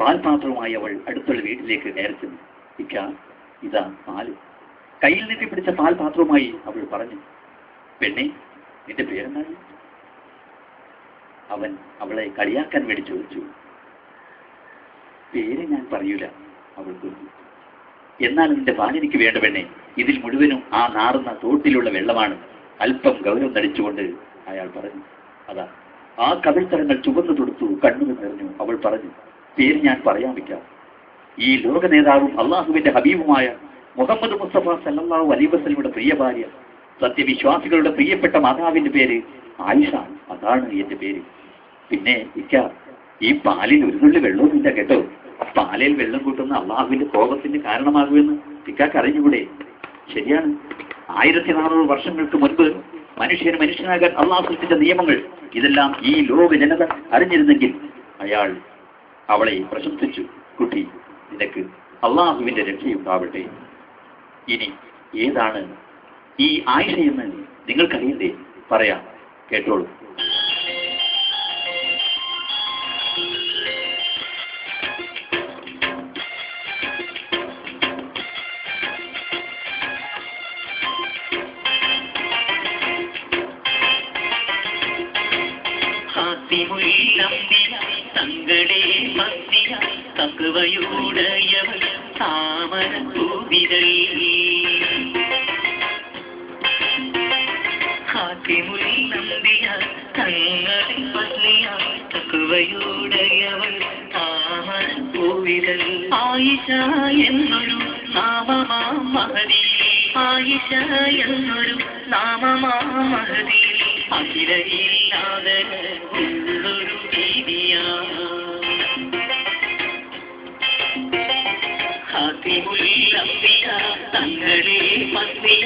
പാൽപാത്രവുമായി അവൾ അടുത്തുള്ള വീട്ടിലേക്ക് കയറി ചെന്നു. ഇക്ക, ഇതാ പാല്. കയ്യിൽ നീട്ടി പിടിച്ച പാൽപാത്രവുമായി അവൾ പറഞ്ഞു, പെണ്ണെ, നിന്റെ പേരെന്താണ്? അവൻ അവളെ കളിയാക്കാൻ വേണ്ടി ചോദിച്ചു. പേര് ഞാൻ പറയൂല, അവൾ പറഞ്ഞു. എന്നാൽ നിന്റെ പാലെനിക്ക് വേണ്ട പെണ്ണെ, ഇതിൽ മുഴുവനും ആ നാറുന്ന തോട്ടിലുള്ള വെള്ളമാണ്. അല്പം ഗൗരവം നടിച്ചുകൊണ്ട് അയാൾ പറഞ്ഞു. അതാ ആ കവിൾത്തരങ്ങൾ ചുവന്നു തൊടുത്തു, കണ്ണുകൾ നിറഞ്ഞു. അവൾ പറഞ്ഞു, പേര് ഞാൻ പറയാൻ വയ്ക്കാം. ഈ ലോക നേതാവും അള്ളാഹുവിന്റെ ഹബീബുമായ മുഹമ്മദ് മുസ്തഫ സല്ലല്ലാഹു അലൈഹി വസല്ലമയുടെ പ്രിയ ഭാര്യ, സത്യവിശ്വാസികളുടെ പ്രിയപ്പെട്ട മാതാവിന്റെ പേര് ആയിഷ. അതാണ് എന്റെ പേര്. പിന്നെ ഇക്ക, ഈ പാലിൽ ഒരു തുള്ളി വെള്ളവുമില്ല കേട്ടോ. പാലിൽ വെള്ളം കൂട്ടുന്ന അള്ളാഹുവിന്റെ കോപത്തിന് കാരണമാകുമെന്ന് ഇക്കാക്ക് അറിഞ്ഞുകൂടെ? ശരിയാണ്. 1400 വർഷങ്ങൾക്ക് മുൻപ് മനുഷ്യനാകാൻ അള്ളാഹു സൃഷ്ടിച്ച നിയമങ്ങൾ ഇതെല്ലാം ഈ ലോക ജനത അറിഞ്ഞിരുന്നെങ്കിൽ അയാൾ അവളെ പ്രശംസിച്ചു. കുട്ടി, നിനക്ക് അള്ളാഹുവിന്റെ രക്ഷയുണ്ടാവട്ടെ. ഇനി ഏതാണ് ഈ ആയിഷയെന്ന് നിങ്ങൾക്കറിയണ്ടേ? പറയാം, കേട്ടോളൂ. തങ്ങളെ മത്തിയ തക്കവയുടയവൾ താമര പൂവിതൾ ഹാത്തിമുല്ലംബിയ തങ്ങളെ മത്തിയ തക്കവയുടയവൾ താമര പൂവിതൾ ആയിഷ എന്നൊരു നാമമാ മഹദി, ആയിഷ എന്നൊരു നാമമാ മഹദി, അഖിലയില്ലാതെ ഉള്ളൊരു ജീവിയാ. ഹാത്തിമുല്ലംബിയ തങ്ങളെ മത്തിയ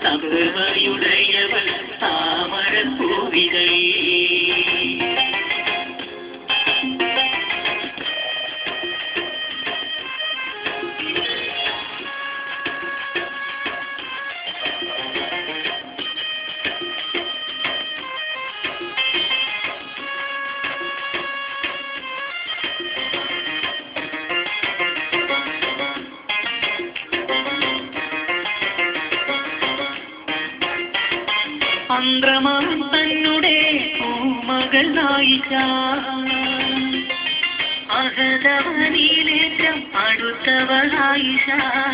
തകവയുടയവൾ താമര പൂവിതൾ. ചന്ദ്രമാൻ തന്നുടെ പൂമകൾ ആയിഷ, അഹദവനിലേറ്റം അടുത്തവളായിഷ.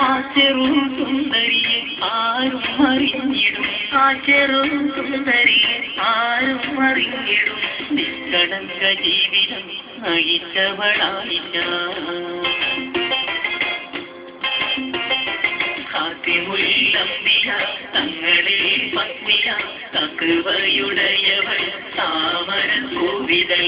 ആ ചെറു സുന്ദരിയെ ആരും അറിഞ്ഞിടും, ആ ചെറു സുന്ദരിയെ ആരും അറിഞ്ഞിടും. നിഷ്കളങ്ക ജീവിതം നയിച്ചവളായിഷ. ഹാത്തിമുല്ലംബിയ തങ്ങളെ പത്നിയ തഖ്വയുടയവൾ താമര പൂവിതൾ.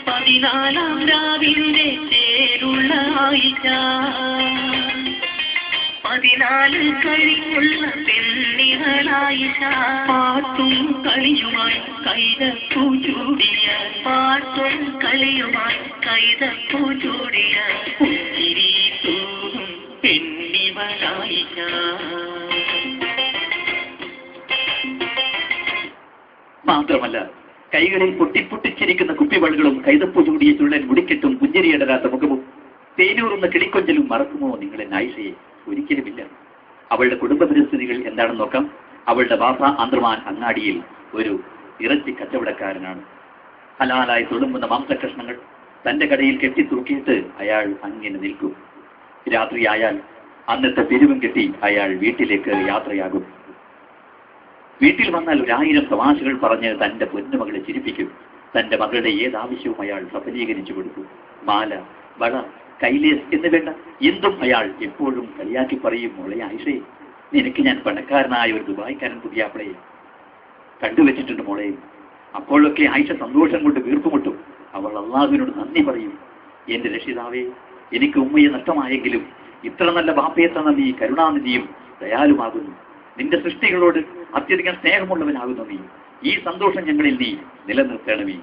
പതിനാലാം രാവിന്റെ ചേരുള്ള ആയിഷ, 14 കഴിഞ്ഞുള്ള പെണ്ണികളായിഷ. പാട്ടും കളിയുമായി കൈതപ്പൂ ചൂടിയ, പാട്ടും കളിയുമായി കൈതപ്പൂ ചൂടിയ പുഞ്ചിരി തൂകും പെണ്ണിവളായിഷ. മാത്രമല്ല കൈകളിൽ പൊട്ടിപ്പൊട്ടിച്ചിരിക്കുന്ന കുപ്പിവളുകളും കൈതപ്പൂ ചൂടിയ ചുള്ളൻ മുടിക്കെട്ടും പുഞ്ചിരിയടരാത്ത മുഖവും തേനൂറുന്ന കിളിക്കൊഞ്ചലും മറക്കുമോ നിങ്ങളെ ആയിഷയെ? ഒരിക്കലുമില്ല. അവളുടെ കുടുംബ പരിസ്ഥിതികൾ എന്താണെന്ന് നോക്കാം. അവളുടെ ബാപ്പ അന്ത്രമാൻ അങ്ങാടിയിൽ ഒരു ഇറച്ചി കച്ചവടക്കാരനാണ്. ഹലാലായി തുളുമ്പുന്ന മാംസകഷ്ണങ്ങൾ തന്റെ കടയിൽ കെട്ടിത്തൂക്കിയിട്ട് അയാൾ അങ്ങനെ നിൽക്കും. രാത്രിയായാൽ അന്നത്തെ പെരുവും കെട്ടി അയാൾ വീട്ടിലേക്ക് യാത്രയാകും. വീട്ടിൽ വന്നാൽ 1000 തമാശകൾ പറഞ്ഞ് തന്റെ പൊന്നുമകളെ ചിരിപ്പിക്കും. തന്റെ മകളുടെ ഏതാവശ്യവും അയാൾ സഫലീകരിച്ചു കൊടുക്കും. മാല, വള, കൈലേസ് എന്ന് വേണ്ട എന്തും അയാൾ എപ്പോഴും കളിയാക്കി പറയും. മോളെ ആയിഷേ, നിനക്ക് ഞാൻ പണക്കാരനായ ഒരു ദുബായ്ക്കാരൻ പുതിയാപ്പിളയെ കണ്ടുവച്ചിട്ടുണ്ട് മോളെ. അപ്പോഴൊക്കെ ആയിഷ സന്തോഷം കൊണ്ട് വീർപ്പുമുട്ടും. അവൾ അള്ളാഹുവിനോട് നന്ദി പറയും. എന്റെ രക്ഷിതാവേ, എനിക്ക് ഉമ്മയെ നഷ്ടമായെങ്കിലും ഇത്ര നല്ല ബാപ്പയെ തന്ന നീ കരുണാനിധിയും ദയാലുമാകുന്നു. നിന്റെ സൃഷ്ടികളോട് അത്യധികം സ്നേഹമുള്ളവനാകുന്നു നീ. ഈ സന്തോഷം ഞങ്ങളിൽ നീ നിലനിർത്തണമേ.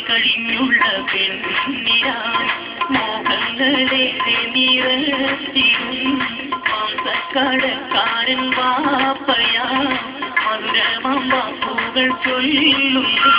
കഴിഞ്ഞുള്ള പെണ്ണിനായി മോഹങ്ങളെ നിറച്ചിടും മാംസക്കടക്കാരൻ വാപ്പയാ മധുരമാം വാക്കുകൾ ചൊല്ലുന്നേ.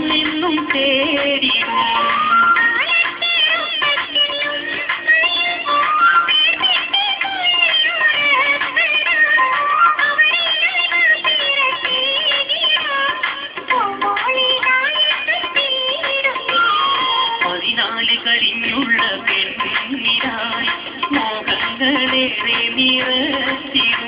നിന്നും തേടി കഴിഞ്ഞുള്ള പെണ്ണിനായി മോഹങ്ങളേറെ നിറച്ചിടും